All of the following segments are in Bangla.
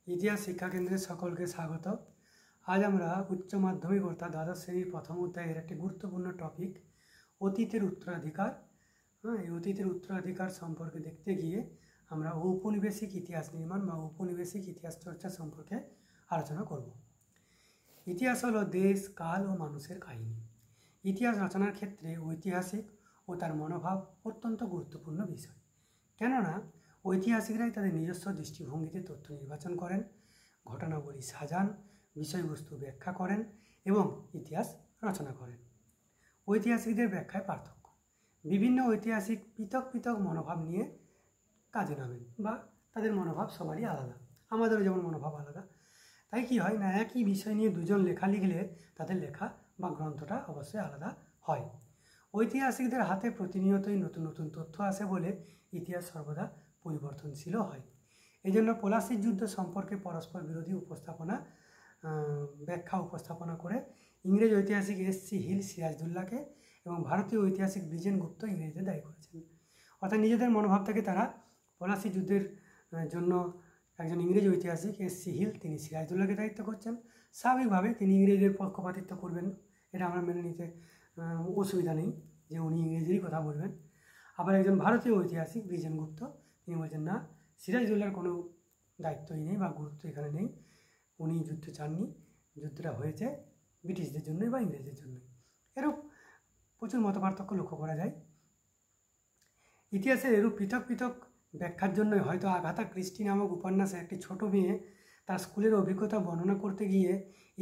ইতিহাস শিক্ষা কেন্দ্রের সকলকে স্বাগত। আজ আমরা উচ্চ মাধ্যমিক অর্থাৎ দ্বাদশ শ্রেণীর প্রথম অধ্যায়ের একটি গুরুত্বপূর্ণ টপিক অতীতের উত্তরাধিকার। এই অতীতের উত্তরাধিকার সম্পর্কে দেখতে গিয়ে আমরা ঔপনিবেশিক ইতিহাস নির্মাণ বা ঔপনিবেশিক ইতিহাস চর্চা সম্পর্কে আলোচনা করব। ইতিহাস হলো দেশ, কাল ও মানুষের কাহিনী। ইতিহাস রচনার ক্ষেত্রে ঐতিহাসিক ও তার মনোভাব অত্যন্ত গুরুত্বপূর্ণ বিষয়, কেননা ঐতিহাসিকরাই তাদের নিজস্ব দৃষ্টিভঙ্গিতে তথ্য নির্বাচন করেন, ঘটনাবলী সাজান, বিষয়বস্তু ব্যাখ্যা করেন এবং ইতিহাস রচনা করেন। ঐতিহাসিকদের ব্যাখ্যায় পার্থক্য। বিভিন্ন ঐতিহাসিক পৃথক পৃথক মনোভাব নিয়ে কাজে নামেন বা তাদের মনোভাব সবারই আলাদা, আমাদেরও যেমন মনোভাব আলাদা। তাই কি হয় না, একই বিষয় নিয়ে দুজন লেখা লিখলে তাদের লেখা বা গ্রন্থটা অবশ্যই আলাদা হয়। ঐতিহাসিকদের হাতে প্রতিনিয়তই নতুন নতুন তথ্য আসে বলে ইতিহাস সর্বদা পরিবর্তনশীল হয়। এই জন্য পলাশির যুদ্ধ সম্পর্কে পরস্পর বিরোধী ব্যাখ্যা উপস্থাপনা করে ইংরেজ ঐতিহাসিক এস.সি. হিল সিরাজদৌল্লাকে এবং ভারতীয় ঐতিহাসিক ব্রিজেন গুপ্ত ইংরেজদের দায়ী করেছেন। অর্থাৎ নিজেদের মনোভাব থেকে তারা পলাশি যুদ্ধের জন্য একজন ইংরেজ ঐতিহাসিক এস.সি. হিল তিনি সিরাজদৌল্লাকে দায়িত্ব করছেন। স্বাভাবিকভাবে তিনি ইংরেজদের পক্ষপাতিত্ব করবেন, এটা আমরা মেনে নিতে অসুবিধা নেই যে উনি ইংরেজেরই কথা বলবেন। আবার একজন ভারতীয় ঐতিহাসিক ব্রিজেন গুপ্ত তিনি বলছেন না, সিরাজদৌল্লার কোনো দায়িত্বই নেই বা গুরুত্ব এখানে নেই, উনি যুদ্ধ চাননি, যুদ্ধটা হয়েছে ব্রিটিশদের জন্যই বা ইংরেজদের জন্যই। এরূপ প্রচুর মতপার্থক্য লক্ষ্য করা যায়। ইতিহাসের এরূপ পৃথক পৃথক ব্যাখ্যার জন্যই হয়তো আগাথা ক্রিস্টি নামক উপন্যাসে একটি ছোট মেয়ে তার স্কুলের অভিজ্ঞতা বর্ণনা করতে গিয়ে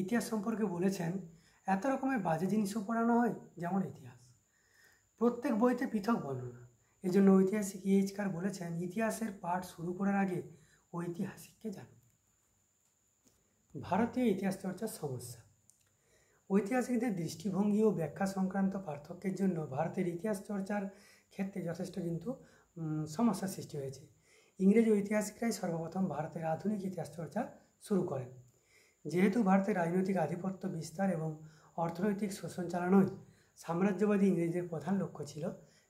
ইতিহাস সম্পর্কে বলেছেন, এত রকমের বাজে জিনিসও পড়ানো হয় যেমন ইতিহাস, প্রত্যেক বইতে পৃথক বর্ণনা। এই জন্য ঐতিহাসিক ইএইচকার বলেছেন, ইতিহাসের পাঠ শুরু করার আগে ঐতিহাসিককে জানুন। ভারতীয় ইতিহাস চর্চার সমস্যা। ঐতিহাসিকদের দৃষ্টিভঙ্গি ও ব্যাখ্যা সংক্রান্ত পার্থক্যের জন্য ভারতের ইতিহাস চর্চার ক্ষেত্রে যথেষ্ট কিন্তু সমস্যার সৃষ্টি হয়েছে। ইংরেজ ঐতিহাসিকরাই সর্বপ্রথম ভারতের আধুনিক ইতিহাস চর্চা শুরু করেন। যেহেতু ভারতের রাজনৈতিক আধিপত্য বিস্তার এবং অর্থনৈতিক শোষণ চালানোই সাম্রাজ্যবাদী ইংরেজদের প্রধান লক্ষ্য ছিল,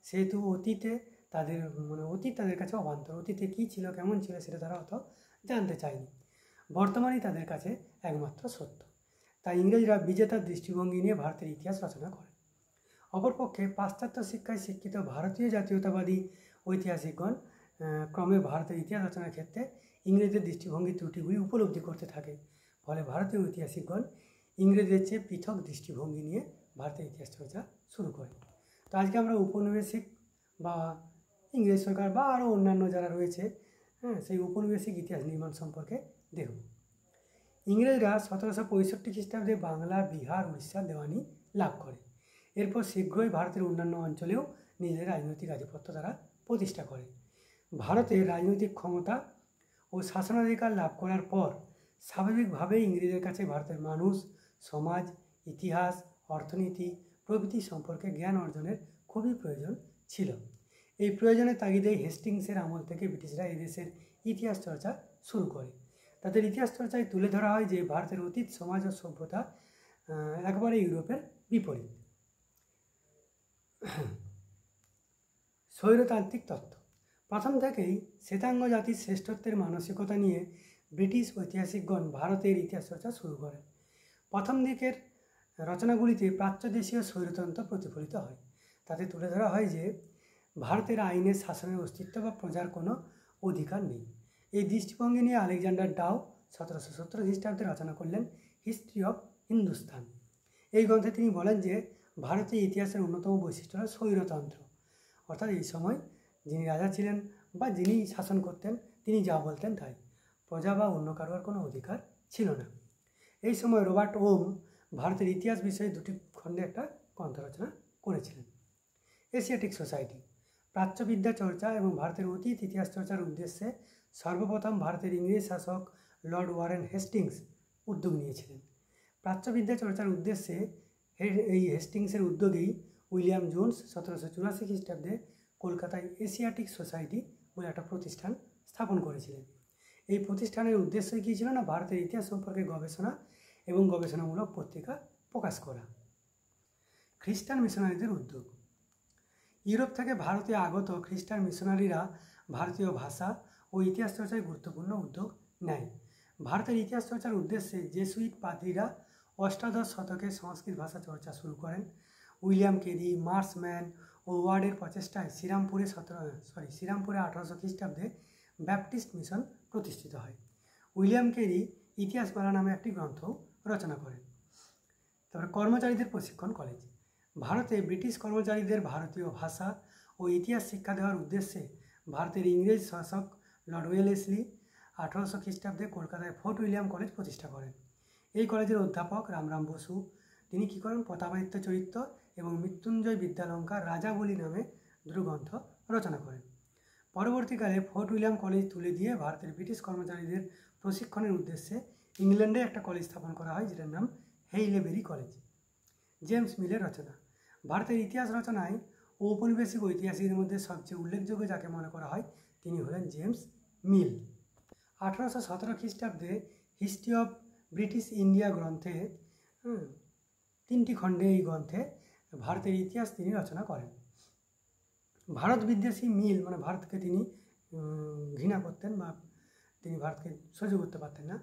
সেহেতু অতীত তাদের কাছে অবান্তর। অতীতে কী ছিল, কেমন ছিল সেটা তারা অত জানতে চায়নি। বর্তমানেই তাদের কাছে একমাত্র সত্য। তাই ইংরেজরা বিজেতার দৃষ্টিভঙ্গি নিয়ে ভারতের ইতিহাস রচনা করেন। অপরপক্ষে পাশ্চাত্য শিক্ষায় শিক্ষিত ভারতীয় জাতীয়তাবাদী ঐতিহাসিকগণ ক্রমে ভারতের ইতিহাস রচনার ক্ষেত্রে ইংরেজদের দৃষ্টিভঙ্গির ত্রুটিগুলি উপলব্ধি করতে থাকে। ফলে ভারতীয় ঐতিহাসিকগণ ইংরেজদের চেয়ে পৃথক দৃষ্টিভঙ্গি নিয়ে ভারতের ইতিহাস চর্চা শুরু করে। তো আজকে আমরা উপনিবেশিক বা ইংরেজ সরকার বা আরও অন্যান্য যারা রয়েছে সেই উপনিবেশিক ইতিহাস নির্মাণ সম্পর্কে দেখব। ইংরেজরা 1765 খ্রিস্টাব্দে বাংলা, বিহার, উড়িষ্যার দেওয়ানি লাভ করে। এরপর শীঘ্রই ভারতের অন্যান্য অঞ্চলেও নিজেদের রাজনৈতিক আধিপত্য তারা প্রতিষ্ঠা করে। ভারতের রাজনৈতিক ক্ষমতা ও শাসনাধিকার লাভ করার পর স্বাভাবিকভাবেই ইংরেজদের কাছে ভারতের মানুষ, সমাজ, ইতিহাস, অর্থনীতি প্রভৃতি সম্পর্কে জ্ঞান অর্জনের খুবই প্রয়োজন ছিল। এই প্রয়োজনের তাগিদেই হেস্টিংসের আমল থেকে ব্রিটিশরা এদেশের ইতিহাস চর্চা শুরু করে। তাদের ইতিহাস চর্চায় তুলে ধরা হয় যে ভারতের অতীত সমাজ ও সভ্যতা একবারে ইউরোপের বিপরীত। স্বৈরতান্ত্রিক তত্ত্ব। প্রথম থেকেই শ্বেতাঙ্গ জাতির শ্রেষ্ঠত্বের মানসিকতা নিয়ে ব্রিটিশ ঐতিহাসিকগণ ভারতের ইতিহাস চর্চা শুরু করেন। প্রথম দিকের রচনাগুলিতে প্রাচ্যদেশীয় স্বৈরতন্ত্র প্রতিফলিত হয়। তাতে তুলে ধরা হয় যে ভারতের আইনের শাসনের অস্তিত্ব বা প্রজার কোনো অধিকার নেই। এই দৃষ্টিভঙ্গি নিয়ে আলেকজান্ডার ডাও 1770 খ্রিস্টাব্দে রচনা করলেন হিস্ট্রি অফ হিন্দুস্তান। এই গ্রন্থে তিনি বলেন যে ভারতীয় ইতিহাসের অন্যতম বৈশিষ্ট্য হল স্বৈরতন্ত্র, অর্থাৎ এই সময় যিনি রাজা ছিলেন বা যিনি শাসন করতেন তিনি যা বলতেন তাই, প্রজা বা অন্য কারোর কোনো অধিকার ছিল না। এই সময় রবার্ট ওম ভারতের ইতিহাস বিষয়ে দুটি খণ্ডে একটা গ্রন্থ রচনা করেছিলেন। Asiatic society. প্রাচ্যবিদ্যা চর্চা এবং ভারতের অতীত ইতিহাস চর্চার উদ্দেশ্যে সর্বপ্রথম ভারতের ইংরেজ শাসক লর্ড ওয়ারেন হেস্টিংস উদ্যোগ নিয়েছিলেন। প্রাচ্যবিদ্যা চর্চার উদ্দেশ্যে এই হেস্টিংসের উদ্যোগেই উইলিয়াম জোন্স 1784 খ্রিস্টাব্দে কলকাতায় এশিয়াটিক সোসাইটি বলে একটা প্রতিষ্ঠান স্থাপন করেছিলেন। এই প্রতিষ্ঠানের উদ্দেশ্যই কী ছিল না, ভারতের ইতিহাস সম্পর্কে গবেষণা এবং গবেষণামূলক পত্রিকা প্রকাশ করা। খ্রিস্টান মিশনারিদের উদ্যোগ। ইউরোপ থেকে ভারতে আগত খ্রিস্টান মিশনারিরা ভারতীয় ভাষা ও ইতিহাস চর্চায় গুরুত্বপূর্ণ উদ্যোগ নেয়। ভারতের ইতিহাস চর্চার উদ্দেশ্যে জেসুইট পাদ্রীরা অষ্টাদশ শতকে সংস্কৃত ভাষা চর্চা শুরু করেন। উইলিয়াম কেরি, মার্সম্যান ও ওয়ার্ডের প্রচেষ্টায় শ্রীরামপুরে 1800 খ্রিস্টাব্দে ব্যাপটিস্ট মিশন প্রতিষ্ঠিত হয়। উইলিয়াম কেরি ইতিহাস বালা নামে একটি গ্রন্থ রচনা করেন। তারপরে কর্মচারীদের প্রশিক্ষণ কলেজ। ভারতে ব্রিটিশ কর্মচারীদের ভারতীয় ভাষা ও ইতিহাস শিক্ষা দেওয়ার উদ্দেশ্যে ভারতের ইংরেজ শাসক লর্ড ওয়েলেসলি 1800 খ্রিস্টাব্দে কলকাতায় ফোর্ট উইলিয়াম কলেজ প্রতিষ্ঠা করেন। এই কলেজের অধ্যাপক রামরাম বসু তিনি কী করেন, প্রতাপাদিত্য চরিত্র এবং মৃত্যুঞ্জয় বিদ্যালঙ্কার রাজাবলী নামে দুটো গ্রন্থ রচনা করেন। পরবর্তীকালে ফোর্ট উইলিয়াম কলেজ তুলে দিয়ে ভারতের ব্রিটিশ কর্মচারীদের প্রশিক্ষণের উদ্দেশ্যে ইংল্যান্ডে একটা কলেজ স্থাপন করা হয়, যেটার নাম হেইলেবেরি কলেজ। জেমস মিলের রচনা। ভারতের ইতিহাস রচনায় ঔপনিবেশিক ঐতিহাসিকদের মধ্যে সবচেয়ে উল্লেখযোগ্য যাকে মনে করা হয় তিনি হলেন জেমস মিল। 1817 খ্রিস্টাব্দে হিস্ট্রি অফ ব্রিটিশ ইন্ডিয়া গ্রন্থে 3টি খণ্ডে এই গ্রন্থে ভারতের ইতিহাস তিনি রচনা করেন। ভারত বিদ্বেষী মিল মানে ভারতকে তিনি ঘৃণা করতেন বা তিনি ভারতকে সহ্য করতে পারতেন না,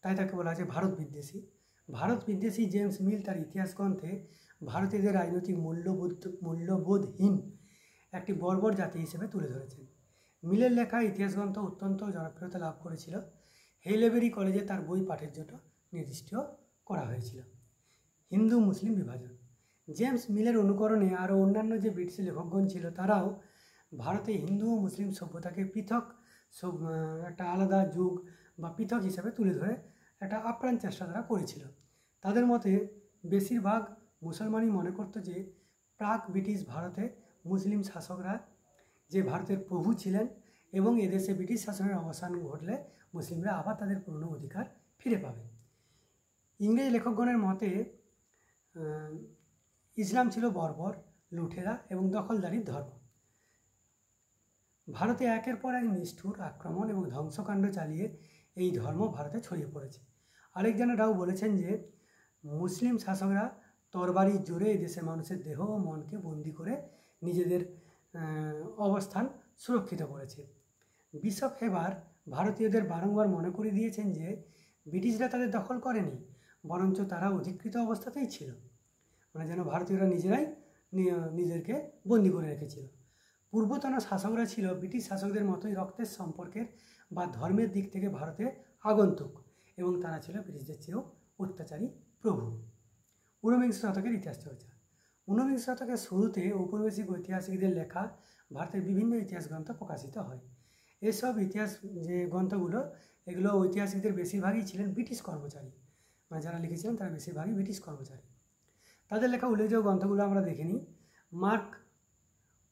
তাই তাকে বলা হয় যে ভারত বিদ্বেষী জেমস মিল তার ইতিহাস গ্রন্থে ভারতীয়দের রাজনৈতিক মূল্যবোধহীন একটি বর্বর জাতি হিসেবে তুলে ধরেছেন। মিলের লেখা ইতিহাস গ্রন্থ অত্যন্ত জনপ্রিয়তা লাভ করেছিল। হেইলেবেরি কলেজে তার বই পাঠের জন্য নির্দিষ্ট করা হয়েছিল। হিন্দু মুসলিম বিভাজন। জেমস মিলের অনুকরণে আরও অন্যান্য যে ব্রিটিশ লেখকগণ ছিল তারাও ভারতে হিন্দু ও মুসলিম সভ্যতাকে পৃথক একটা আলাদা যুগ বা পৃথক হিসাবে তুলে ধরে একটা আপ্রাণ চেষ্টা তারা করেছিল। তাদের মতে বেশিরভাগ মুসলমানই মনে করত যে প্রাক ব্রিটিশ ভারতে মুসলিম শাসকরা যে ভারতের প্রভু ছিলেন এবং এদেশে ব্রিটিশ শাসনের অবসান ঘটলে মুসলিমরা আবার তাদের পুরনো অধিকার ফিরে পাবে। ইংরেজ লেখকগণের মতে ইসলাম ছিল বর্বর, লুঠেরা এবং দখলদারির ধর্ম। ভারতে একের পর এক নিষ্ঠুর আক্রমণ এবং ধ্বংসকাণ্ড চালিয়ে এই ধর্ম ভারতে ছড়িয়ে পড়েছে। আলেকজান্ডার বলেছেন যে মুসলিম শাসকরা তরবারির জোরে এই দেশের মানুষের দেহ ও মনকে বন্দি করে নিজেদের অবস্থান সুরক্ষিত করেছে। বিশপ হেবার ভারতীয়দের বারংবার মনে করিয়ে দিয়েছেন যে ব্রিটিশরা তাদের দখল করেনি, বরঞ্চ তারা অধিকৃত অবস্থাতেই ছিল, মানে যেন ভারতীয়রা নিজেরাই নিজেদেরকে বন্দি করে রেখেছিল। পূর্বতন শাসকরা ছিল ব্রিটিশ শাসকদের মতোই রক্তের সম্পর্কের বা ধর্মের দিক থেকে ভারতে আগন্তুক এবং তারা ছিল ব্রিটিশদের চেয়েও অত্যাচারী প্রভু। ঊনবিংশ শতকের ইতিহাস চর্চা। ঊনবিংশ শতকের শুরুতে ঔপনিবেশিক ঐতিহাসিকদের লেখা ভারতের বিভিন্ন ইতিহাস গ্রন্থ প্রকাশিত হয়। এসব ইতিহাস যে গ্রন্থগুলো এগুলো ঐতিহাসিকদের বেশিরভাগই ছিলেন ব্রিটিশ কর্মচারী, মানে যারা লিখেছিলেন তারা বেশিরভাগই ব্রিটিশ কর্মচারী। তাদের লেখা উল্লেখযোগ্য গ্রন্থগুলো আমরা দেখে নিই। মার্ক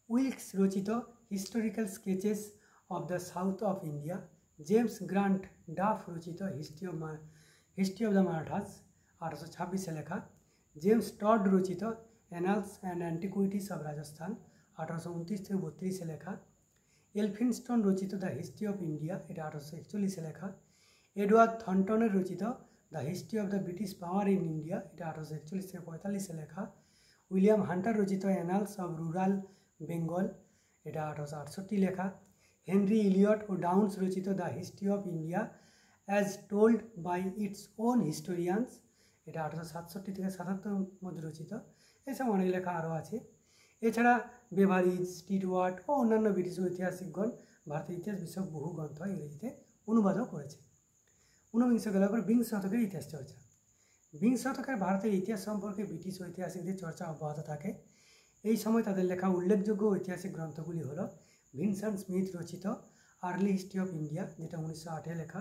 উইলকস রচিত historical sketches of the south of India, James Grant Duff রচিত হিস্ট্রি অফ দ্য মারাঠাস 1826 লেখা, জেমস টড রচিত annals and antiquities of Rajasthan 1829-32 লেখা, এলফিনস্টোন রচিত দ্য হিস্ট্রি অফ ইন্ডিয়া, এটা 1841 লেখা, এডওয়ার্ড থর্নটনের রচিত the history of the British power in India, এটা 1841-45 লেখা, উইলিয়াম হান্টার রচিত অ্যানালস অফ রুরাল বেঙ্গল, এটা 1868 লেখা, হেনরি ইলিয়ট ও ডাউন্স রচিত the history of India as told by its own historians, এটা 1867-77 মধ্যে রচিত। এসব অনেক লেখা আরও আছে। এছাড়া বেভারিজ, স্টিটওয়ার্ট ও অন্যান্য ব্রিটিশ ঐতিহাসিকগণ ভারতের ইতিহাস বিষয়ক বহু গ্রন্থ ইংরেজিতে অনুবাদও করেছে। ঊনবিংশ গেল পর বিংশ শতকের ইতিহাস চর্চা। বিংশ শতকের ভারতের ইতিহাস সম্পর্কে ব্রিটিশ ঐতিহাসিকদের চর্চা অব্যাহত থাকে। এই সময় তাদের লেখা উল্লেখযোগ্য ঐতিহাসিক গ্রন্থগুলি হল ভিনসেন্ট স্মিথ রচিত আর্লি হিস্ট্রি অফ ইন্ডিয়া, যেটা 1908 লেখা,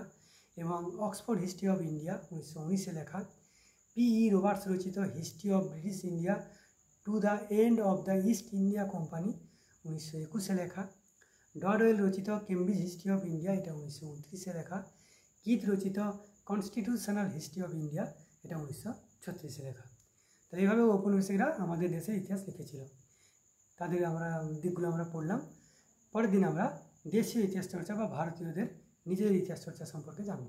এবং অক্সফোর্ড হিস্ট্রি অফ ইন্ডিয়া 1919 লেখা, P.E. রবার্টস রচিত history of British India to the end of the east India company 1921 লেখা, ডডওয়েল রচিত কেমব্রিজ হিস্ট্রি অফ ইন্ডিয়া, এটা 1929 লেখা, কিথ রচিত কনস্টিটিউশনাল হিস্ট্রি অফ ইন্ডিয়া, এটা 1936 লেখা। তো এইভাবে ঔপনিবেশিকরা আমাদের দেশের ইতিহাস লিখেছিল। তাদের দিকগুলো আমরা পড়লাম। পরের দিন আমরা দেশীয় ইতিহাস চর্চা বা ভারতীয়দের নিজেদের ইতিহাস চর্চা সম্পর্কে জানব।